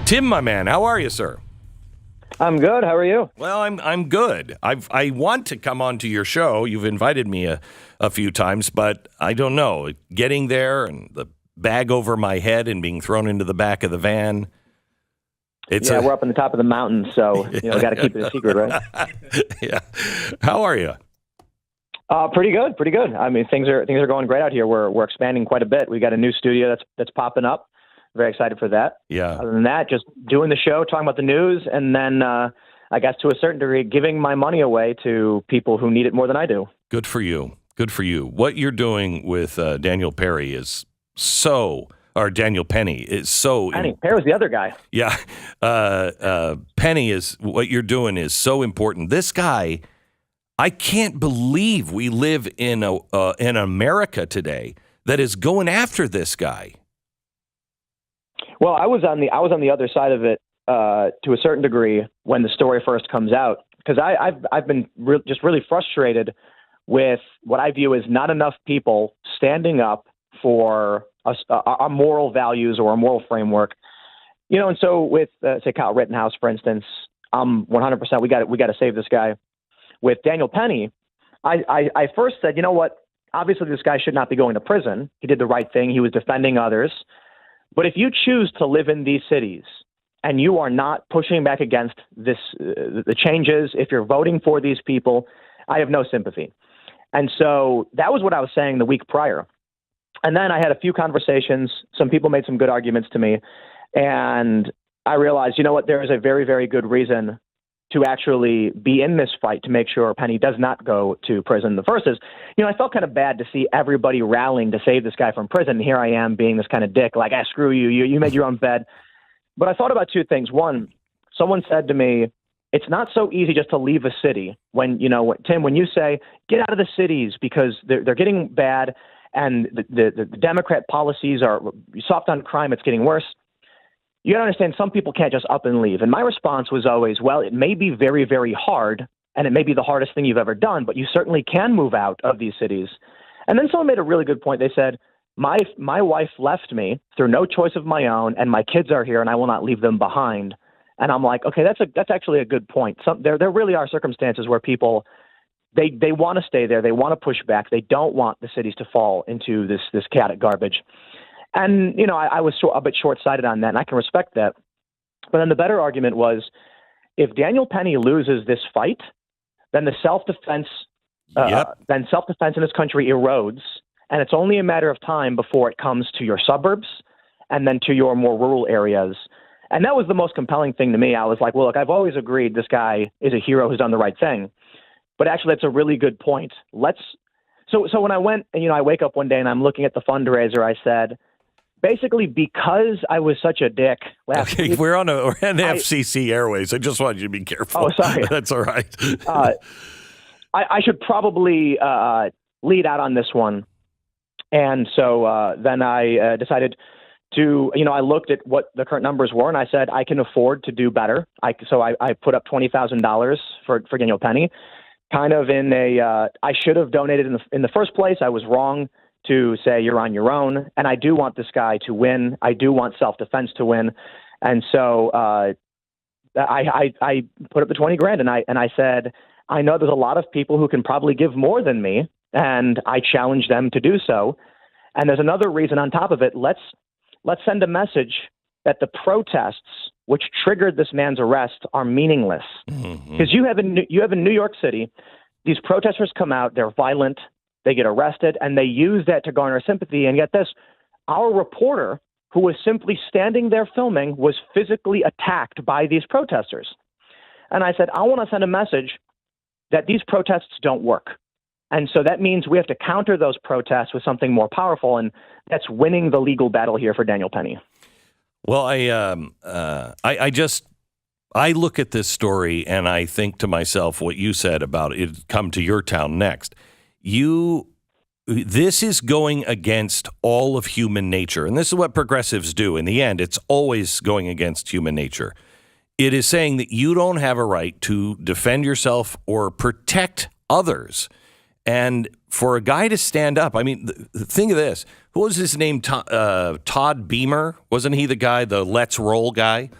Tim, my man, how are you, sir? I'm good. How are you? Well, I'm good. I want to come onto your show. You've invited me a few times, but I don't know. Getting there and the bag over my head and being thrown into the back of the van. We're up on the top of the mountain, so got to keep it a secret, right? Yeah. How are you? Pretty good. I mean, things are going great out here. We're expanding quite a bit. We got a new studio that's popping up. Very excited for that. Yeah. Other than that, just doing the show, talking about the news, and then I guess to a certain degree, giving my money away to people who need it more than I do. Good for you. Good for you. What you're doing with Daniel Penny is so. Perry's the other guy. Yeah. Penny is what you're doing is so important. This guy, I can't believe we live in America today that is going after this guy. Well, I was on the other side of it to a certain degree when the story first comes out, because I've been just really frustrated with what I view as not enough people standing up for our moral values or our moral framework, And so with say Kyle Rittenhouse, for instance, 100% we got to save this guy. With Daniel Penny, I first said, you know what? Obviously, this guy should not be going to prison. He did the right thing. He was defending others. But if you choose to live in these cities and you are not pushing back against the changes, if you're voting for these people, I have no sympathy. And so that was what I was saying the week prior. And then I had a few conversations. Some people made some good arguments to me. And I realized, you know what, there is a very, very good reason to actually be in this fight to make sure Penny does not go to prison. The first is, I felt kind of bad to see everybody rallying to save this guy from prison. Here I am being this kind of dick, like, screw you. You made your own bed. But I thought about two things. One, someone said to me, it's not so easy just to leave a city when, Tim, when you say get out of the cities because they're getting bad and the Democrat policies are soft on crime, it's getting worse. You got to understand, some people can't just up and leave. And my response was always, well, it may be very, very hard, and it may be the hardest thing you've ever done, but you certainly can move out of these cities. And then someone made a really good point. They said, my wife left me through no choice of my own, and my kids are here, and I will not leave them behind. And I'm like, okay, that's actually a good point. There really are circumstances where people, they want to stay there. They want to push back. They don't want the cities to fall into this chaotic garbage. And, I was a bit short-sighted on that, and I can respect that. But then the better argument was, if Daniel Penny loses this fight, then the self-defense in this country erodes, and it's only a matter of time before it comes to your suburbs and then to your more rural areas. And that was the most compelling thing to me. I was like, well, look, I've always agreed this guy is a hero who's done the right thing. But actually, that's a really good point. So when I went, and, I wake up one day and I'm looking at the fundraiser, I said, basically, because I was such a dick last week. We're on FCC Airways. I just wanted you to be careful. Oh, sorry. That's all right. I should probably lead out on this one. And so then I decided to, I looked at what the current numbers were, and I said, I can afford to do better. So I put up $20,000 for Daniel Penny, kind of in I should have donated in the first place. I was wrong to say you're on your own. And I do want this guy to win. I do want self-defense to win. And so I put up the $20,000 and I said, I know there's a lot of people who can probably give more than me, and I challenge them to do so. And there's another reason on top of it. Let's send a message that the protests which triggered this man's arrest are meaningless. Because you have in New York City, these protesters come out, they're violent, they get arrested, and they use that to garner sympathy. And get this, our reporter, who was simply standing there filming, was physically attacked by these protesters. And I said, I want to send a message that these protests don't work. And so that means we have to counter those protests with something more powerful, and that's winning the legal battle here for Daniel Penny. Well, I look at this story and I think to myself what you said about it come to your town next. This is going against all of human nature, and this is what progressives do. In the end, it's always going against human nature. It is saying that you don't have a right to defend yourself or protect others. And for a guy to stand up, I mean, think of this. What was his name? Todd Beamer? Wasn't he the guy, the Let's Roll guy?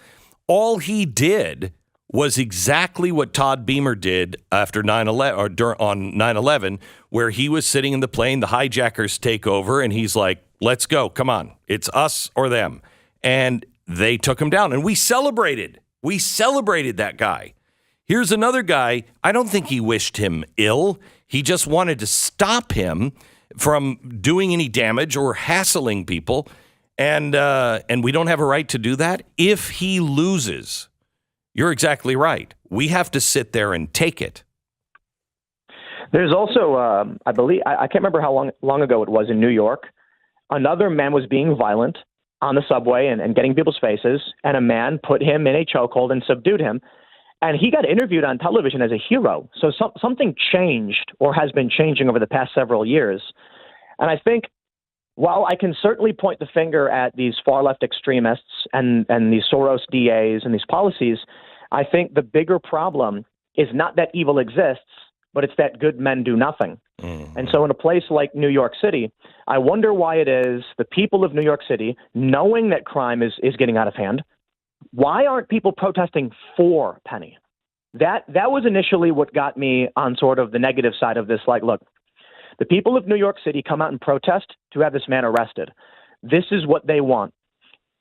all he did was exactly what Todd Beamer did after 9/11 or on 9/11, where he was sitting in the plane, the hijackers take over, and he's like, let's go, come on, it's us or them. And they took him down, and we celebrated that guy. Here's another guy, I don't think he wished him ill. He just wanted to stop him from doing any damage or hassling people, and we don't have a right to do that. If he loses, you're exactly right. We have to sit there and take it. There's also, I believe, I can't remember how long ago it was in New York. Another man was being violent on the subway and getting people's faces, and a man put him in a chokehold and subdued him. And he got interviewed on television as a hero. So something changed or has been changing over the past several years. And I think while I can certainly point the finger at these far left extremists and these Soros DAs and these policies, I think the bigger problem is not that evil exists, but it's that good men do nothing. Mm-hmm. And so in a place like New York City, I wonder why it is the people of New York City, knowing that crime is getting out of hand, why aren't people protesting for Penny? That was initially what got me on sort of the negative side of this. Like, look, the people of New York City come out and protest to have this man arrested. This is what they want.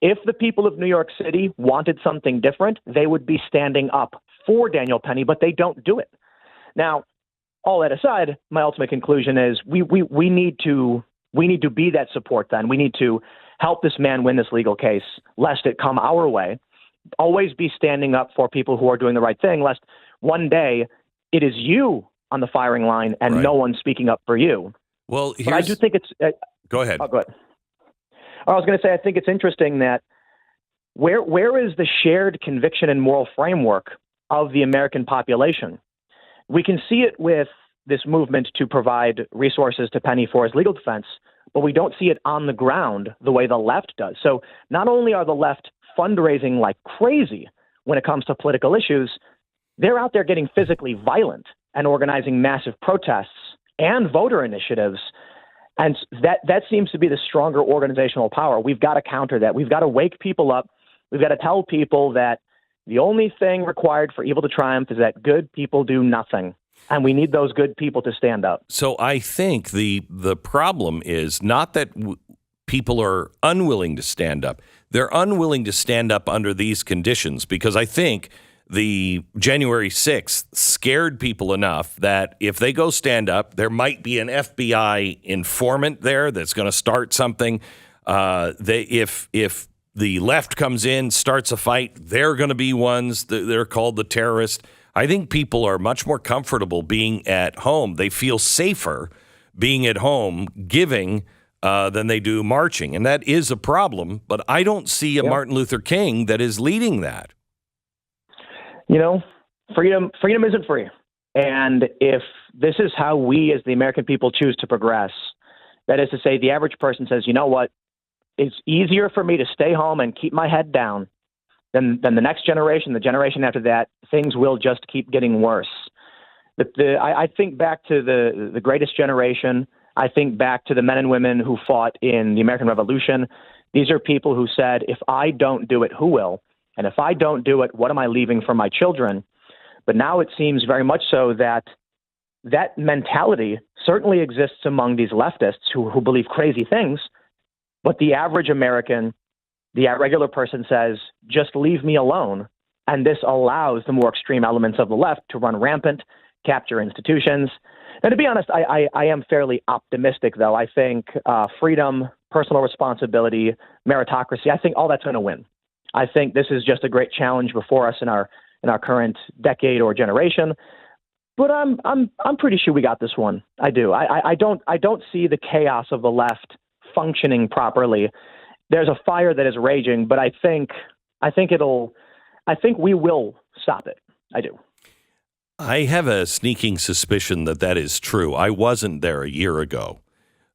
If the people of New York City wanted something different, they would be standing up for Daniel Penny, but they don't do it. Now, all that aside, my ultimate conclusion is we need to be that support then. We need to help this man win this legal case, lest it come our way. Always be standing up for people who are doing the right thing, lest one day it is you on the firing line and right. No one speaking up for you. Well, but I do think it's... Go ahead. Oh, go ahead. I was going to say, I think it's interesting that where is the shared conviction and moral framework of the American population? We can see it with this movement to provide resources to Penny for his legal defense, but we don't see it on the ground the way the left does. So not only are the left fundraising like crazy when it comes to political issues, they're out there getting physically violent and organizing massive protests and voter initiatives. And that seems to be the stronger organizational power. We've got to counter that. We've got to wake people up. We've got to tell people that the only thing required for evil to triumph is that good people do nothing. And we need those good people to stand up. So I think the problem is not that people are unwilling to stand up. They're unwilling to stand up under these conditions because I think the January 6th scared people enough that if they go stand up, there might be an FBI informant there that's going to start something. If the left comes in, starts a fight, they're going to be ones they're called the terrorists. I think people are much more comfortable being at home. They feel safer being at home giving than they do marching. And that is a problem, but I don't see a Martin Luther King that is leading that. You know, freedom isn't free. And if this is how we as the American people choose to progress, that is to say the average person says, you know what, it's easier for me to stay home and keep my head down than the next generation, the generation after that, things will just keep getting worse. I think back to the greatest generation. I think back to the men and women who fought in the American Revolution. These are people who said, if I don't do it, who will? And if I don't do it, what am I leaving for my children? But now it seems very much so that that mentality certainly exists among these leftists who believe crazy things. But the average American, the regular person says, just leave me alone. And this allows the more extreme elements of the left to run rampant, capture institutions. And to be honest, I am fairly optimistic, though. I think freedom, personal responsibility, meritocracy, I think all that's going to win. I think this is just a great challenge before us in our current decade or generation. But I'm pretty sure we got this one. I do. I don't see the chaos of the left functioning properly. There's a fire that is raging, but I think we will stop it. I do. I have a sneaking suspicion that is true. I wasn't there a year ago,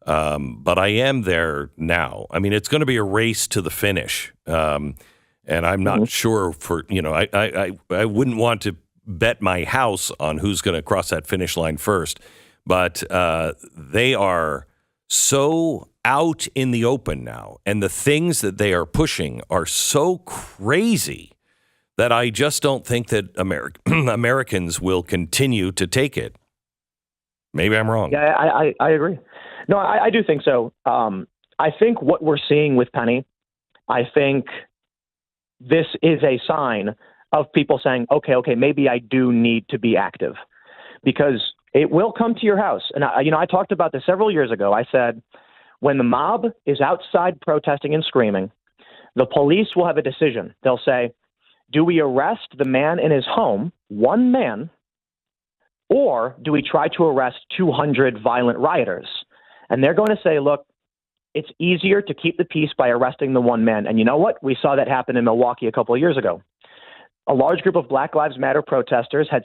but I am there now. I mean, it's going to be a race to the finish, and I'm not sure I wouldn't want to bet my house on who's going to cross that finish line first, but they are so out in the open now, and the things that they are pushing are so crazy that I just don't think that Americans will continue to take it. Maybe I'm wrong. Yeah, I agree. No, I do think so. I think what we're seeing with Penny, I think this is a sign of people saying, okay, maybe I do need to be active, because it will come to your house. And I talked about this several years ago. I said, when the mob is outside protesting and screaming, the police will have a decision. They'll say, do we arrest the man in his home, one man, or do we try to arrest 200 violent rioters? And they're going to say, look, it's easier to keep the peace by arresting the one man. And you know what? We saw that happen in Milwaukee a couple of years ago. A large group of Black Lives Matter protesters had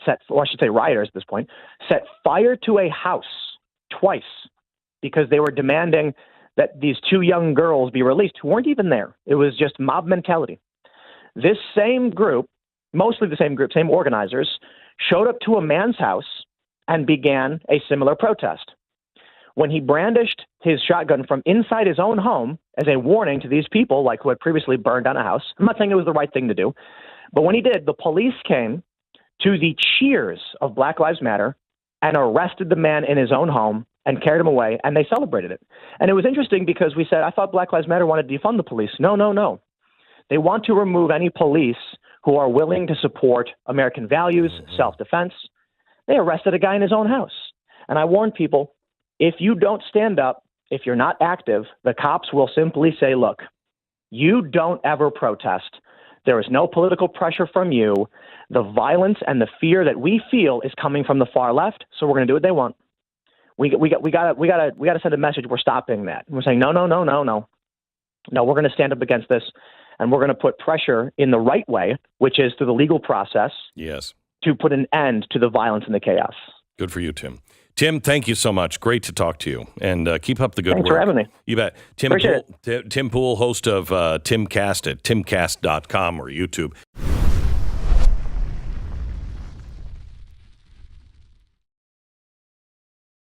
rioters at this point, set fire to a house twice because they were demanding that these two young girls be released who weren't even there. It was just mob mentality. This same group, mostly the same group, same organizers, showed up to a man's house and began a similar protest. When he brandished his shotgun from inside his own home as a warning to these people, like who had previously burned down a house, I'm not saying it was the right thing to do, but when he did, the police came to the cheers of Black Lives Matter and arrested the man in his own home and carried him away, and they celebrated it. And it was interesting because we said, I thought Black Lives Matter wanted to defund the police. No. They want to remove any police who are willing to support American values, self-defense. They arrested a guy in his own house. And I warned people, if you don't stand up, if you're not active, the cops will simply say, look, you don't ever protest. There is no political pressure from you. The violence and the fear that we feel is coming from the far left, so we're going to do what they want. We got to send a message. We're stopping that. And we're saying, no. No, we're going to stand up against this. And we're going to put pressure in the right way, which is through the legal process. Yes. To put an end to the violence and the chaos. Good for you, Tim. Tim, thank you so much. Great to talk to you. And keep up the good work. Thanks for having me. You bet. Tim Poole, host of Timcast at timcast.com or YouTube.